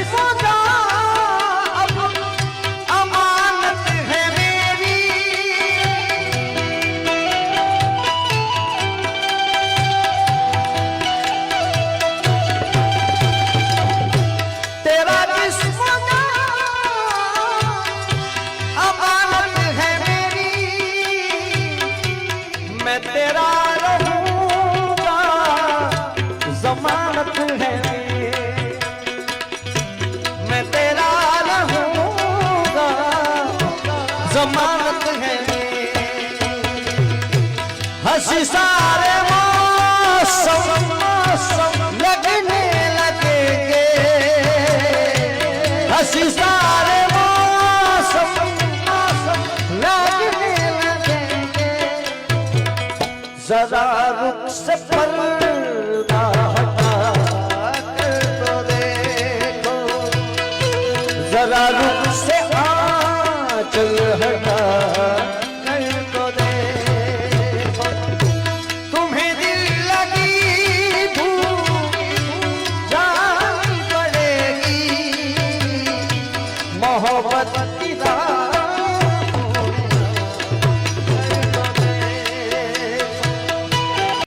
जिस्म का अब अमानत है मेरी। तेरा जिस्म का अमानत है मेरी, मैं तेरा रहूंगा जमानत है मेरी, मैं तेरा रहूंगा जमानत है मेरी। हंसी सारे मौसम लगने लगेंगे, हंसी सारे मौसम लगने लगेंगे। जरा रुख से पर्दा हटा कर तो देखो, जरा रुख से आंचल हटा कर तो देखो। तुम्हें दिल लगी भूख जान पड़ेगी, मोहब्बत की राह